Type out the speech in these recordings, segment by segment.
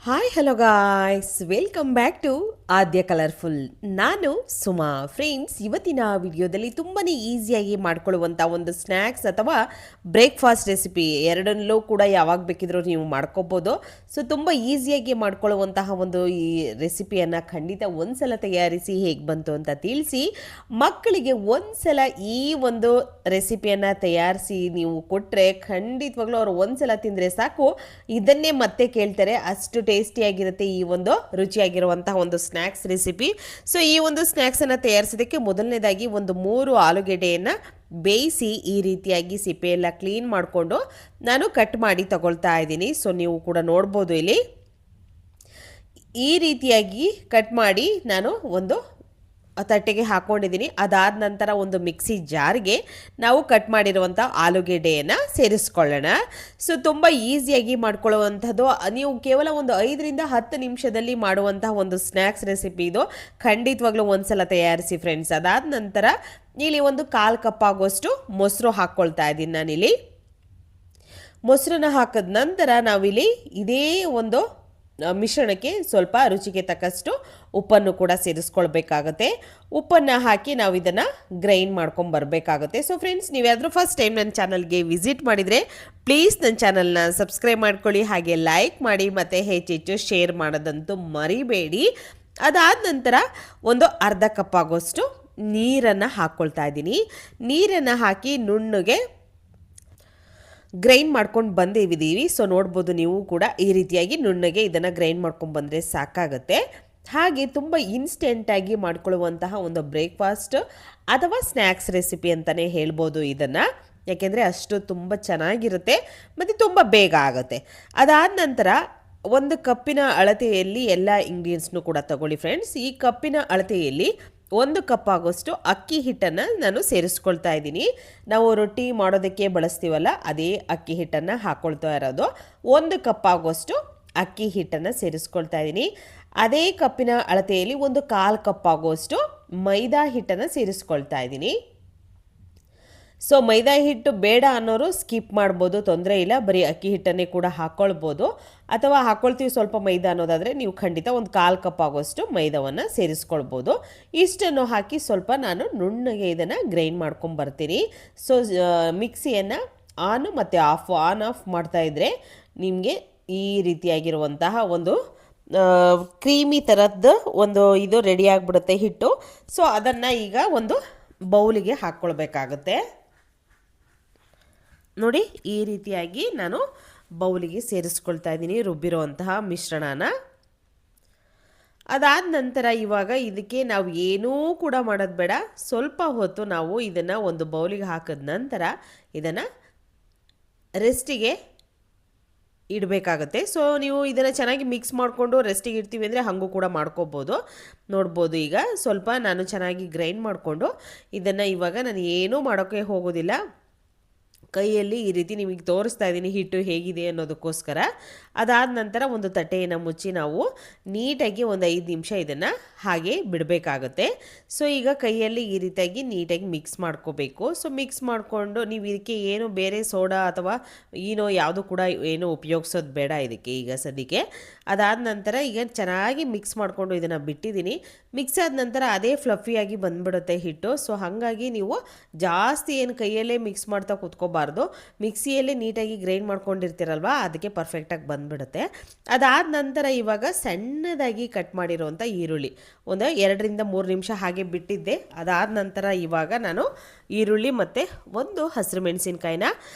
Hi hello guys welcome back to Aadya colourful. ನಾನು Suma. Friends, ಇವತ್ತಿನ ವಿಡಿಯೋದಲ್ಲಿ ತುಂಬಾ ಈಸಿಯಾಗಿ ಮಾಡ್ಕೊಳ್ಳುವಂಥ ಒಂದು ಸ್ನ್ಯಾಕ್ಸ್ ಅಥವಾ ಬ್ರೇಕ್ಫಾಸ್ಟ್ ರೆಸಿಪಿ ಎರಡನ್ನೂ ಕೂಡ ಯಾವಾಗ ಬೇಕಿದ್ರೂ ನೀವು ಮಾಡ್ಕೋಬೋದು. ಸೊ ತುಂಬ ಈಸಿಯಾಗಿ ಮಾಡ್ಕೊಳ್ಳುವಂತಹ ಒಂದು ಈ ರೆಸಿಪಿಯನ್ನು ಖಂಡಿತ ಒಂದ್ಸಲ ತಯಾರಿಸಿ ಹೇಗೆ ಬಂತು ಅಂತ ತಿಳಿಸಿ, ಮಕ್ಕಳಿಗೆ ಒಂದ್ಸಲ ಈ ಒಂದು ರೆಸಿಪಿಯನ್ನು ತಯಾರಿಸಿ ನೀವು ಕೊಟ್ಟರೆ ಖಂಡಿತವಾಗ್ಲೂ ಅವರು ಒಂದ್ಸಲ ತಿಂದರೆ ಸಾಕು ಇದನ್ನೇ ಮತ್ತೆ ಕೇಳ್ತಾರೆ, ಅಷ್ಟು ಟೇಸ್ಟಿಯಾಗಿರುತ್ತೆ ಈ ಒಂದು ರುಚಿಯಾಗಿರುವಂತಹ ಒಂದು ಸ್ನ್ಯಾಕ್ಸ್ ರೆಸಿಪಿ. ಸೊ ಈ ಒಂದು ಸ್ನ್ಯಾಕ್ಸನ್ನು ತಯಾರಿಸೋದಕ್ಕೆ ಮೊದಲನೇದಾಗಿ ಒಂದು 3 ಆಲೂಗೆಡ್ಡೆಯನ್ನು ಬೇಯಿಸಿ ಈ ರೀತಿಯಾಗಿ ಸಿಪ್ಪೆಯೆಲ್ಲ ಕ್ಲೀನ್ ಮಾಡಿಕೊಂಡು ನಾನು ಕಟ್ ಮಾಡಿ ತಗೊಳ್ತಾ ಇದ್ದೀನಿ. ಸೊ ನೀವು ಕೂಡ ನೋಡ್ಬೋದು, ಇಲ್ಲಿ ಈ ರೀತಿಯಾಗಿ ಕಟ್ ಮಾಡಿ ನಾನು ಒಂದು ತಟ್ಟೆಗೆ ಹಾಕ್ಕೊಂಡಿದ್ದೀನಿ. ಅದಾದ ನಂತರ ಒಂದು ಮಿಕ್ಸಿ ಜಾರ್ಗೆ ನಾವು ಕಟ್ ಮಾಡಿರುವಂಥ ಆಲೂಗೆಡ್ಡೆಯನ್ನು ಸೇರಿಸ್ಕೊಳ್ಳೋಣ. ಸೊ ತುಂಬ ಈಸಿಯಾಗಿ ಮಾಡ್ಕೊಳ್ಳುವಂಥದ್ದು, ನೀವು ಕೇವಲ ಒಂದು 5-10 ನಿಮಿಷದಲ್ಲಿ ಮಾಡುವಂತಹ ಒಂದು ಸ್ನ್ಯಾಕ್ಸ್ ರೆಸಿಪಿ ಇದು. ಖಂಡಿತವಾಗ್ಲೂ ಒಂದ್ಸಲ ತಯಾರಿಸಿ ಫ್ರೆಂಡ್ಸ್. ಅದಾದ ನಂತರ ಇಲ್ಲಿ ಒಂದು 1/4 ಕಪ್ ಆಗೋಷ್ಟು ಮೊಸರು ಹಾಕ್ಕೊಳ್ತಾ ಇದ್ದೀನಿ ನಾನಿಲ್ಲಿ. ಮೊಸರನ್ನ ಹಾಕಿದ ನಂತರ ನಾವಿಲ್ಲಿ ಇದೇ ಒಂದು ಮಿಶ್ರಣಕ್ಕೆ ಸ್ವಲ್ಪ ರುಚಿಗೆ ತಕ್ಕಷ್ಟು ಉಪ್ಪನ್ನು ಕೂಡ ಸೇರಿಸ್ಕೊಳ್ಬೇಕಾಗತ್ತೆ. ಉಪ್ಪನ್ನು ಹಾಕಿ ನಾವು ಇದನ್ನು ಗ್ರೈಂಡ್ ಮಾಡ್ಕೊಂಡು ಬರಬೇಕಾಗುತ್ತೆ. ಸೊ ಫ್ರೆಂಡ್ಸ್, ನೀವ್ಯಾದರೂ ಫಸ್ಟ್ ಟೈಮ್ ನನ್ನ ಚಾನಲ್ಗೆ ವಿಸಿಟ್ ಮಾಡಿದರೆ ಪ್ಲೀಸ್ ನನ್ನ ಚಾನಲ್ನ ಸಬ್ಸ್ಕ್ರೈಬ್ ಮಾಡ್ಕೊಳ್ಳಿ, ಹಾಗೆ ಲೈಕ್ ಮಾಡಿ ಮತ್ತು ಹೆಚ್ಚೆಚ್ಚು ಶೇರ್ ಮಾಡೋದಂತೂ ಮರಿಬೇಡಿ. ಅದಾದ ನಂತರ ಒಂದು 1/2 ಕಪ್ ಆಗೋಷ್ಟು ನೀರನ್ನು ಹಾಕ್ಕೊಳ್ತಾ ಇದ್ದೀನಿ. ನೀರನ್ನು ಹಾಕಿ ನುಣ್ಣಗೆ ಗ್ರೈಂಡ್ ಮಾಡ್ಕೊಂಡು ಬಂದಿದ್ದೀವಿ. ಸೊ ನೋಡ್ಬೋದು ನೀವು ಕೂಡ ಈ ರೀತಿಯಾಗಿ ನುಣ್ಣಗೆ ಇದನ್ನು ಗ್ರೈಂಡ್ ಮಾಡ್ಕೊಂಡು ಬಂದರೆ ಸಾಕಾಗುತ್ತೆ. ಹಾಗೆ ತುಂಬ ಇನ್ಸ್ಟೆಂಟಾಗಿ ಮಾಡ್ಕೊಳ್ಳುವಂತಹ ಒಂದು ಬ್ರೇಕ್ಫಾಸ್ಟ್ ಅಥವಾ ಸ್ನ್ಯಾಕ್ಸ್ ರೆಸಿಪಿ ಅಂತಲೇ ಹೇಳ್ಬೋದು ಇದನ್ನು, ಯಾಕೆಂದರೆ ಅಷ್ಟು ತುಂಬ ಚೆನ್ನಾಗಿರುತ್ತೆ ಮತ್ತು ತುಂಬ ಬೇಗ ಆಗುತ್ತೆ. ಅದಾದ ನಂತರ ಒಂದು ಕಪ್ಪಿನ ಅಳತೆಯಲ್ಲಿ ಎಲ್ಲ ಇಂಗ್ರೀಡಿಯೆಂಟ್ಸ್ನು ಕೂಡ ತಗೊಳ್ಳಿ ಫ್ರೆಂಡ್ಸ್. ಈ ಕಪ್ಪಿನ ಅಳತೆಯಲ್ಲಿ 1 ಕಪ್ ಆಗೋಷ್ಟು ಅಕ್ಕಿ ಹಿಟ್ಟನ್ನು ನಾನು ಸೇರಿಸ್ಕೊಳ್ತಾ ಇದ್ದೀನಿ. ನಾವು ರೊಟ್ಟಿ ಮಾಡೋದಕ್ಕೆ ಬಳಸ್ತೀವಲ್ಲ, ಅದೇ ಅಕ್ಕಿ ಹಿಟ್ಟನ್ನು ಹಾಕ್ಕೊಳ್ತಾ ಇರೋದು. 1 ಕಪ್ ಆಗೋಷ್ಟು ಅಕ್ಕಿ ಹಿಟ್ಟನ್ನು ಸೇರಿಸ್ಕೊಳ್ತಾ ಇದ್ದೀನಿ. ಅದೇ ಕಪ್ಪಿನ ಅಳತೆಯಲ್ಲಿ ಒಂದು 1/4 ಕಪ್ ಆಗೋಷ್ಟು ಮೈದಾ ಹಿಟ್ಟನ್ನು ಸೇರಿಸ್ಕೊಳ್ತಾ ಇದ್ದೀನಿ. ಸೊ ಮೈದಾ ಹಿಟ್ಟು ಬೇಡ ಅನ್ನೋರು ಸ್ಕಿಪ್ ಮಾಡ್ಬೋದು, ತೊಂದರೆ ಇಲ್ಲ. ಬರೀ ಅಕ್ಕಿ ಹಿಟ್ಟನ್ನೇ ಕೂಡ ಹಾಕ್ಕೊಳ್ಬೋದು, ಅಥವಾ ಹಾಕ್ಕೊಳ್ತೀವಿ ಸ್ವಲ್ಪ ಮೈದಾ ಅನ್ನೋದಾದರೆ ನೀವು ಖಂಡಿತ ಒಂದು 1/4 ಕಪ್ ಆಗೋಷ್ಟು ಮೈದಾವನ್ನು ಸೇರಿಸ್ಕೊಳ್ಬೋದು. ಇಷ್ಟನ್ನು ಹಾಕಿ ಸ್ವಲ್ಪ ನಾನು ನುಣ್ಣಗೆ ಇದನ್ನು ಗ್ರೈಂಡ್ ಮಾಡ್ಕೊಂಡು ಬರ್ತೀನಿ. ಸೊ ಮಿಕ್ಸಿಯನ್ನು ಆನ್ ಮತ್ತು ಆನ್ ಆಫ್ ಮಾಡ್ತಾಯಿದ್ರೆ ನಿಮಗೆ ಈ ರೀತಿಯಾಗಿರುವಂತಹ ಒಂದು ಕ್ರೀಮಿ ಥರದ್ದು ಒಂದು ಇದು ರೆಡಿ ಆಗಿಬಿಡುತ್ತೆ ಹಿಟ್ಟು. ಸೊ ಅದನ್ನು ಈಗ ಒಂದು ಬೌಲಿಗೆ ಹಾಕ್ಕೊಳ್ಬೇಕಾಗುತ್ತೆ. ನೋಡಿ, ಈ ರೀತಿಯಾಗಿ ನಾನು ಬೌಲಿಗೆ ಸೇರಿಸ್ಕೊಳ್ತಾ ಇದ್ದೀನಿ ರುಬ್ಬಿರುವಂತಹ ಮಿಶ್ರಣನ. ಅದಾದ ನಂತರ ಇವಾಗ ಇದಕ್ಕೆ ನಾವು ಏನೂ ಕೂಡ ಮಾಡೋದು ಬೇಡ, ಸ್ವಲ್ಪ ಹೊತ್ತು ನಾವು ಇದನ್ನು ಒಂದು ಬೌಲಿಗೆ ಹಾಕಿದ ನಂತರ ಇದನ್ನು ರೆಸ್ಟಿಗೆ ಇಡಬೇಕಾಗುತ್ತೆ. ಸೊ ನೀವು ಇದನ್ನು ಚೆನ್ನಾಗಿ ಮಿಕ್ಸ್ ಮಾಡಿಕೊಂಡು ರೆಸ್ಟಿಗೆ ಇಡ್ತೀವಿ ಅಂದರೆ ಹಾಗೂ ಕೂಡ ಮಾಡ್ಕೋಬೋದು. ನೋಡ್ಬೋದು, ಈಗ ಸ್ವಲ್ಪ ನಾನು ಚೆನ್ನಾಗಿ ಗ್ರೈಂಡ್ ಮಾಡಿಕೊಂಡು ಇದನ್ನು ಇವಾಗ ನಾನು ಏನೂ ಮಾಡೋಕ್ಕೆ ಹೋಗೋದಿಲ್ಲ, ಕೈಯಲ್ಲಿ ಈ ರೀತಿ ನಿಮಗೆ ತೋರಿಸ್ತಾ ಇದ್ದೀನಿ ಹಿಟ್ಟು ಹೇಗಿದೆ ಅನ್ನೋದಕ್ಕೋಸ್ಕರ. ಅದಾದ ನಂತರ ಒಂದು ತಟ್ಟೆಯನ್ನು ಮುಚ್ಚಿ ನಾವು ನೀಟಾಗಿ ಒಂದು 5 ನಿಮಿಷ ಇದನ್ನು ಹಾಗೆ ಬಿಡಬೇಕಾಗುತ್ತೆ. ಸೊ ಈಗ ಕೈಯಲ್ಲಿ ಈ ರೀತಿಯಾಗಿ ನೀಟಾಗಿ ಮಿಕ್ಸ್ ಮಾಡ್ಕೋಬೇಕು. ಸೊ ಮಿಕ್ಸ್ ಮಾಡಿಕೊಂಡು ನೀವು ಇದಕ್ಕೆ ಏನು ಬೇರೆ ಸೋಡಾ ಅಥವಾ ಏನೋ ಯಾವುದು ಕೂಡ ಏನು ಉಪಯೋಗಿಸೋದು ಬೇಡ ಇದಕ್ಕೆ ಈಗ ಸದ್ಯಕ್ಕೆ. ಅದಾದ ನಂತರ ಈಗ ಚೆನ್ನಾಗಿ ಮಿಕ್ಸ್ ಮಾಡಿಕೊಂಡು ಇದನ್ನು ಬಿಟ್ಟಿದ್ದೀನಿ. ಮಿಕ್ಸ್ ಆದ ನಂತರ ಅದೇ ಫ್ಲಫಿಯಾಗಿ ಬಂದ್ಬಿಡುತ್ತೆ ಹಿಟ್ಟು. ಸೊ ಹಾಗಾಗಿ ನೀವು ಜಾಸ್ತಿ ಏನು ಕೈಯಲ್ಲೇ ಮಿಕ್ಸ್ ಮಾಡ್ತಾ ಕೂತ್ಕೋಬಾರ್ದು, ಮಿಕ್ಸಿಯಲ್ಲೇ ನೀಟಾಗಿ ಗ್ರೈಂಡ್ ಮಾಡ್ಕೊಂಡಿರ್ತೀರಲ್ವ, ಅದಕ್ಕೆ ಪರ್ಫೆಕ್ಟಾಗಿ ಬಂದ್ಬಿಡುತ್ತೆ. ಅದಾದ ನಂತರ ಇವಾಗ ಸಣ್ಣದಾಗಿ ಕಟ್ ಮಾಡಿರುವಂಥ ಈರುಳ್ಳಿ ಒಂದು 2-3 ನಿಮಿಷ ಹಾಗೆ ಬಿಟ್ಟಿದ್ದೆ. ಅದಾದ ನಂತರ ಇವಾಗ ನಾನು ಈರುಳ್ಳಿ ಮತ್ತು ಒಂದು ಹಸಿರು ಮೆಣಸಿನ್ಕಾಯಿನ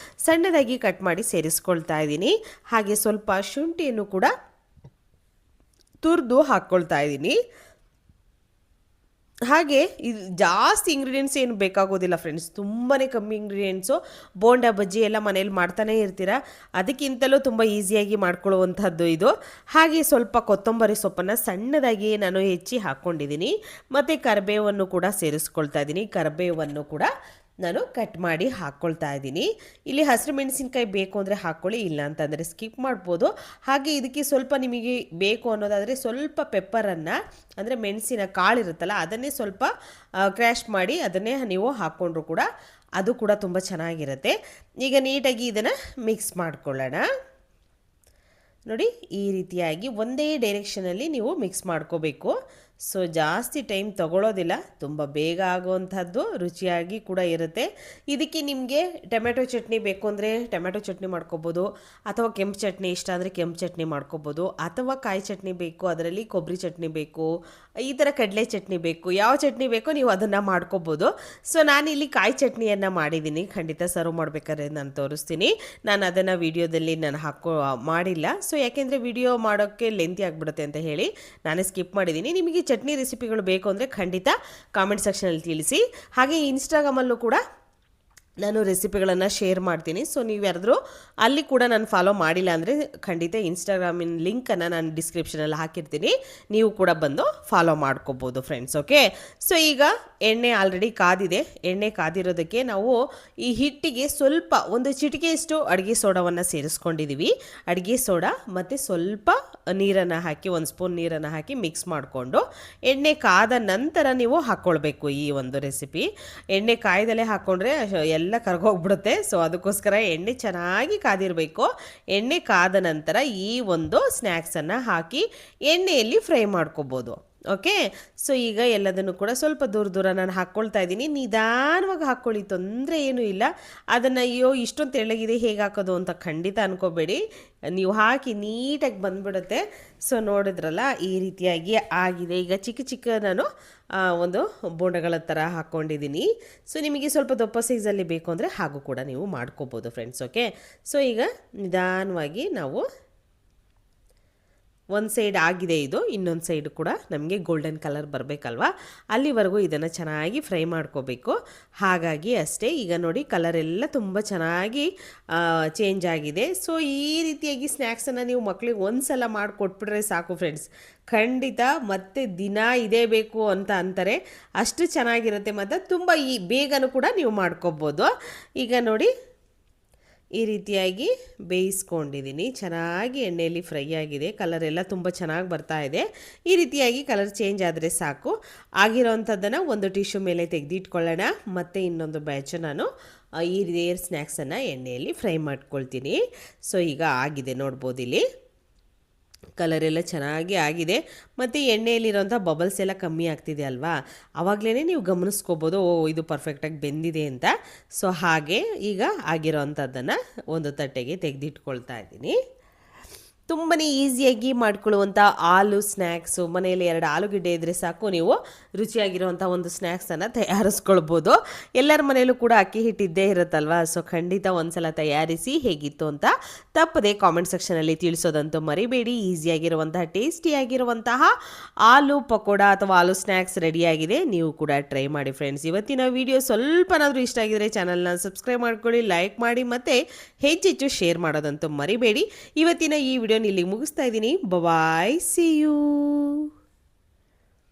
ಸಣ್ಣದಾಗಿ ಕಟ್ ಮಾಡಿ ಸೇರಿಸ್ಕೊಳ್ತಾ ಇದ್ದೀನಿ. ಹಾಗೆ ಸ್ವಲ್ಪ ಶುಂಠಿಯನ್ನು ಕೂಡ ತುರಿದು ಹಾಕ್ಕೊಳ್ತಾ ಇದ್ದೀನಿ. ಹಾಗೆ ಇದು ಜಾಸ್ತಿ ಇಂಗ್ರೀಡಿಯೆಂಟ್ಸ್ ಏನು ಬೇಕಾಗೋದಿಲ್ಲ ಫ್ರೆಂಡ್ಸ್, ತುಂಬಾ ಕಮ್ಮಿ ಇಂಗ್ರೀಡಿಯೆಂಟ್ಸು. ಬೋಂಡಾ ಬಜ್ಜಿ ಎಲ್ಲ ಮನೇಲಿ ಮಾಡ್ತಾನೆ ಇರ್ತೀರ, ಅದಕ್ಕಿಂತಲೂ ತುಂಬ ಈಸಿಯಾಗಿ ಮಾಡ್ಕೊಳ್ಳುವಂಥದ್ದು ಇದು. ಹಾಗೆ ಸ್ವಲ್ಪ ಕೊತ್ತಂಬರಿ ಸೊಪ್ಪನ್ನು ಸಣ್ಣದಾಗಿ ನಾನು ಹೆಚ್ಚಿ ಹಾಕ್ಕೊಂಡಿದ್ದೀನಿ, ಮತ್ತು ಕರಿಬೇವನ್ನು ಕೂಡ ಸೇರಿಸ್ಕೊಳ್ತಾ ಇದ್ದೀನಿ. ಕರಿಬೇವನ್ನು ಕೂಡ ನಾನು ಕಟ್ ಮಾಡಿ ಹಾಕ್ಕೊಳ್ತಾ ಇದ್ದೀನಿ. ಇಲ್ಲಿ ಹಸಿರು ಮೆಣಸಿನ್ಕಾಯಿ ಬೇಕು ಅಂದರೆ ಹಾಕ್ಕೊಳ್ಳಿ, ಇಲ್ಲ ಅಂತಂದರೆ ಸ್ಕಿಪ್ ಮಾಡ್ಬೋದು. ಹಾಗೆ ಇದಕ್ಕೆ ಸ್ವಲ್ಪ ನಿಮಗೆ ಬೇಕು ಅನ್ನೋದಾದರೆ ಸ್ವಲ್ಪ ಪೆಪ್ಪರನ್ನು, ಅಂದರೆ ಮೆಣಸಿನ ಕಾಳಿರುತ್ತಲ್ಲ ಅದನ್ನೇ ಸ್ವಲ್ಪ ಕ್ರ್ಯಾಶ್ ಮಾಡಿ ಅದನ್ನೇ ನೀವು ಹಾಕ್ಕೊಂಡ್ರು ಕೂಡ ಅದು ಕೂಡ ತುಂಬ ಚೆನ್ನಾಗಿರುತ್ತೆ. ಈಗ ನೀಟಾಗಿ ಇದನ್ನು ಮಿಕ್ಸ್ ಮಾಡ್ಕೊಳ್ಳೋಣ. ನೋಡಿ ಈ ರೀತಿಯಾಗಿ ಒಂದೇ ಡೈರೆಕ್ಷನಲ್ಲಿ ನೀವು ಮಿಕ್ಸ್ ಮಾಡ್ಕೋಬೇಕು. ಸೊ ಜಾಸ್ತಿ ಟೈಮ್ ತಗೊಳ್ಳೋದಿಲ್ಲ, ತುಂಬ ಬೇಗ ಆಗುವಂಥದ್ದು, ರುಚಿಯಾಗಿ ಕೂಡ ಇರುತ್ತೆ. ಇದಕ್ಕೆ ನಿಮಗೆ ಟೊಮೆಟೊ ಚಟ್ನಿ ಬೇಕು ಅಂದರೆ ಟೊಮೆಟೊ ಚಟ್ನಿ ಮಾಡ್ಕೋಬೋದು, ಅಥವಾ ಕೆಂಪು ಚಟ್ನಿ ಇಷ್ಟ ಅಂದರೆ ಕೆಂಪು ಚಟ್ನಿ ಮಾಡ್ಕೋಬೋದು, ಅಥವಾ ಕಾಯಿ ಚಟ್ನಿ ಬೇಕು ಅದರಲ್ಲಿ ಕೊಬ್ಬರಿ ಚಟ್ನಿ ಬೇಕು, ಈ ಥರ ಕಡಲೆ ಚಟ್ನಿ ಬೇಕು, ಯಾವ ಚಟ್ನಿ ಬೇಕೋ ನೀವು ಅದನ್ನು ಮಾಡ್ಕೋಬೋದು. ಸೊ ನಾನಿಲ್ಲಿ ಕಾಯಿ ಚಟ್ನಿಯನ್ನು ಮಾಡಿದ್ದೀನಿ, ಖಂಡಿತ ಸರ್ವ್ ಮಾಡಬೇಕಾದ್ರೆ ನಾನು ತೋರಿಸ್ತೀನಿ. ನಾನು ಅದನ್ನು ವಿಡಿಯೋದಲ್ಲಿ ನಾನು ಮಾಡಿಲ್ಲ. ಸೊ ಯಾಕೆಂದರೆ ವಿಡಿಯೋ ಮಾಡೋಕ್ಕೆ ಲೆಂತಿ ಆಗಿಬಿಡುತ್ತೆ ಅಂತ ಹೇಳಿ ನಾನೇ ಸ್ಕಿಪ್ ಮಾಡಿದ್ದೀನಿ. ನಿಮಗೆ ಚಟ್ನಿ ರೆಸಿಪಿಗಳು ಬೇಕು ಅಂದರೆ ಖಂಡಿತ ಕಾಮೆಂಟ್ ಸೆಕ್ಷನಲ್ಲಿ ತಿಳಿಸಿ. ಹಾಗೆ ಇನ್ಸ್ಟಾಗ್ರಾಮಲ್ಲೂ ಕೂಡ ನಾನು ರೆಸಿಪಿಗಳನ್ನು ಶೇರ್ ಮಾಡ್ತೀನಿ. ಸೊ ನೀವು ಯಾರಾದರೂ ಅಲ್ಲಿ ಕೂಡ ನಾನು ಫಾಲೋ ಮಾಡಿಲ್ಲ ಅಂದರೆ ಖಂಡಿತ ಇನ್ಸ್ಟಾಗ್ರಾಮಿನ ಲಿಂಕನ್ನು ನಾನು ಡಿಸ್ಕ್ರಿಪ್ಷನಲ್ಲಿ ಹಾಕಿರ್ತೀನಿ, ನೀವು ಕೂಡ ಬಂದು ಫಾಲೋ ಮಾಡ್ಕೋಬೋದು ಫ್ರೆಂಡ್ಸ್. ಓಕೆ, ಸೊ ಈಗ ಎಣ್ಣೆ ಆಲ್ರೆಡಿ ಕಾದಿದೆ. ಎಣ್ಣೆ ಕಾದಿರೋದಕ್ಕೆ ನಾವು ಈ ಹಿಟ್ಟಿಗೆ ಸ್ವಲ್ಪ ಒಂದು ಚಿಟಿಕೆಯಷ್ಟು ಅಡುಗೆ ಸೋಡಾವನ್ನು ಸೇರಿಸ್ಕೊಂಡಿದ್ದೀವಿ. ಅಡುಗೆ ಸೋಡಾ ಮತ್ತು ಸ್ವಲ್ಪ ನೀರನ್ನು ಹಾಕಿ, ಒಂದು ಸ್ಪೂನ್ ನೀರನ್ನು ಹಾಕಿ ಮಿಕ್ಸ್ ಮಾಡಿಕೊಂಡು ಎಣ್ಣೆ ಕಾದ ನಂತರ ನೀವು ಹಾಕ್ಕೊಳ್ಬೇಕು ಈ ಒಂದು ರೆಸಿಪಿ. ಎಣ್ಣೆ ಕಾಯ್ದಲ್ಲೇ ಹಾಕ್ಕೊಂಡ್ರೆ ಎಲ್ಲ ಕರ್ಗೋಗ್ಬಿಡುತ್ತೆ. ಸೊ ಅದಕ್ಕೋಸ್ಕರ ಎಣ್ಣೆ ಚೆನ್ನಾಗಿ ಕಾದಿರಬೇಕು. ಎಣ್ಣೆ ಕಾದ ನಂತರ ಈ ಒಂದು ಸ್ನ್ಯಾಕ್ಸನ್ನು ಹಾಕಿ ಎಣ್ಣೆಯಲ್ಲಿ ಫ್ರೈ ಮಾಡ್ಕೋಬೋದು. ಓಕೆ, ಸೊ ಈಗ ಎಲ್ಲದನ್ನು ಕೂಡ ಸ್ವಲ್ಪ ದೂರ ನಾನು ಹಾಕ್ಕೊಳ್ತಾ ಇದ್ದೀನಿ. ನಿಧಾನವಾಗಿ ಹಾಕ್ಕೊಳ್ಳಿ, ತೊಂದರೆ ಏನೂ ಇಲ್ಲ. ಅದನ್ನು ಅಯ್ಯೋ ಇಷ್ಟೊಂದು ತೆಳ್ಳಗಿದೆ ಹೇಗೆ ಹಾಕೋದು ಅಂತ ಖಂಡಿತ ಅನ್ಕೋಬೇಡಿ, ನೀವು ಹಾಕಿ ನೀಟಾಗಿ ಬಂದುಬಿಡುತ್ತೆ. ಸೊ ನೋಡಿದ್ರಲ್ಲ ಈ ರೀತಿಯಾಗಿ ಆಗಿದೆ. ಈಗ ಚಿಕ್ಕ ನಾನು ಒಂದು ಬೋಂಡಗಳ ಥರ ಹಾಕ್ಕೊಂಡಿದ್ದೀನಿ. ಸೊ ನಿಮಗೆ ಸ್ವಲ್ಪ ದಪ್ಪ ಸೈಜಲ್ಲಿ ಬೇಕು ಅಂದರೆ ಹಾಗೂ ಕೂಡ ನೀವು ಮಾಡ್ಕೋಬೋದು ಫ್ರೆಂಡ್ಸ್. ಓಕೆ, ಸೊ ಈಗ ನಿಧಾನವಾಗಿ ನಾವು ಒಂದು ಸೈಡ್ ಆಗಿದೆ, ಇದು ಇನ್ನೊಂದು ಸೈಡ್ ಕೂಡ ನಮಗೆ ಗೋಲ್ಡನ್ ಕಲರ್ ಬರಬೇಕಲ್ವಾ, ಅಲ್ಲಿವರೆಗೂ ಇದನ್ನು ಚೆನ್ನಾಗಿ ಫ್ರೈ ಮಾಡ್ಕೋಬೇಕು. ಹಾಗಾಗಿ ಅಷ್ಟೇ. ಈಗ ನೋಡಿ ಕಲರ್ ಎಲ್ಲ ತುಂಬ ಚೆನ್ನಾಗಿ ಚೇಂಜ್ ಆಗಿದೆ. ಸೊ ಈ ರೀತಿಯಾಗಿ ಸ್ನ್ಯಾಕ್ಸನ್ನು ನೀವು ಮಕ್ಕಳಿಗೆ ಒಂದು ಸಲ ಮಾಡಿಕೊಟ್ಬಿಟ್ರೆ ಸಾಕು ಫ್ರೆಂಡ್ಸ್, ಖಂಡಿತ ಮತ್ತೆ ದಿನ ಇದೇ ಬೇಕು ಅಂತ ಅಂತಾರೆ, ಅಷ್ಟು ಚೆನ್ನಾಗಿರುತ್ತೆ. ಮತ್ತು ತುಂಬ ಬೇಗನೂ ಕೂಡ ನೀವು ಮಾಡ್ಕೋಬೋದು. ಈಗ ನೋಡಿ ಈ ರೀತಿಯಾಗಿ ಬೇಯಿಸ್ಕೊಂಡಿದ್ದೀನಿ, ಚೆನ್ನಾಗಿ ಎಣ್ಣೆಯಲ್ಲಿ ಫ್ರೈ ಆಗಿದೆ. ಕಲರ್ ಎಲ್ಲ ತುಂಬ ಚೆನ್ನಾಗಿ ಬರ್ತಾ ಇದೆ. ಈ ರೀತಿಯಾಗಿ ಕಲರ್ ಚೇಂಜ್ ಆದರೆ ಸಾಕು. ಆಗಿರೋವಂಥದ್ದನ್ನು ಒಂದು ಟಿಶ್ಯೂ ಮೇಲೆ ತೆಗೆದಿಟ್ಕೊಳ್ಳೋಣ. ಮತ್ತು ಇನ್ನೊಂದು ಬ್ಯಾಚ್ ನಾನು ಈ ರೇರ್ ಸ್ನ್ಯಾಕ್ಸನ್ನು ಎಣ್ಣೆಯಲ್ಲಿ ಫ್ರೈ ಮಾಡ್ಕೊಳ್ತೀನಿ. ಸೊ ಈಗ ಆಗಿದೆ ನೋಡ್ಬೋದು, ಇಲ್ಲಿ ಕಲರ್ ಎಲ್ಲ ಚೆನ್ನಾಗಿ ಆಗಿದೆ. ಮತ್ತು ಎಣ್ಣೆಯಲ್ಲಿರೋಂಥ ಬಬಲ್ಸ್ ಎಲ್ಲ ಕಮ್ಮಿ ಆಗ್ತಿದೆ ಅಲ್ವಾ, ಆವಾಗಲೇ ನೀವು ಗಮನಿಸ್ಕೋಬೋದು ಓ ಇದು ಪರ್ಫೆಕ್ಟಾಗಿ ಬೆಂದಿದೆ ಅಂತ. ಸೊ ಹಾಗೆ ಈಗ ಆಗಿರೋ ಅಂಥದ್ದನ್ನು ಒಂದು ತಟ್ಟೆಗೆ ತೆಗೆದಿಟ್ಕೊಳ್ತಾ ಇದ್ದೀನಿ. ತುಂಬಾ ಈಸಿಯಾಗಿ ಮಾಡ್ಕೊಳ್ಳುವಂಥ ಆಲೂ ಸ್ನ್ಯಾಕ್ಸು, ಮನೆಯಲ್ಲಿ 2 ಆಲೂಗಡ್ಡೆ ಇದ್ದರೆ ಸಾಕು, ನೀವು ರುಚಿಯಾಗಿರುವಂಥ ಒಂದು ಸ್ನ್ಯಾಕ್ಸನ್ನು ತಯಾರಿಸ್ಕೊಳ್ಬೋದು. ಎಲ್ಲರ ಮನೆಯಲ್ಲೂ ಕೂಡ ಅಕ್ಕಿ ಹಿಟ್ಟಿದ್ದೇ ಇರುತ್ತಲ್ವ. ಸೊ ಖಂಡಿತ ಒಂದ್ಸಲ ತಯಾರಿಸಿ ಹೇಗಿತ್ತು ಅಂತ ತಪ್ಪದೆ ಕಾಮೆಂಟ್ ಸೆಕ್ಷನಲ್ಲಿ ತಿಳಿಸೋದಂತೂ ಮರಿಬೇಡಿ. ಈಸಿಯಾಗಿರುವಂತಹ ಟೇಸ್ಟಿಯಾಗಿರುವಂತಹ ಆಲೂ ಪಕೋಡ ಅಥವಾ ಆಲೂ ಸ್ನ್ಯಾಕ್ಸ್ ರೆಡಿಯಾಗಿದೆ, ನೀವು ಕೂಡ ಟ್ರೈ ಮಾಡಿ ಫ್ರೆಂಡ್ಸ್. ಇವತ್ತಿನ ವಿಡಿಯೋ ಸ್ವಲ್ಪನಾದರೂ ಇಷ್ಟ ಆಗಿದ್ರೆ ಚಾನಲ್ನ ಸಬ್ಸ್ಕ್ರೈಬ್ ಮಾಡ್ಕೊಳ್ಳಿ, ಲೈಕ್ ಮಾಡಿ, ಮತ್ತು ಹೆಚ್ಚೆಚ್ಚು ಶೇರ್ ಮಾಡೋದಂತೂ ಮರಿಬೇಡಿ. ಇವತ್ತಿನ ಈ ವಿಡಿಯೋ ಇಲ್ಲಿ ಮುಗಿಸ್ತಾ ಇದ್ದೀನಿ. ಬಾಯ್, ಸಿ ಯು.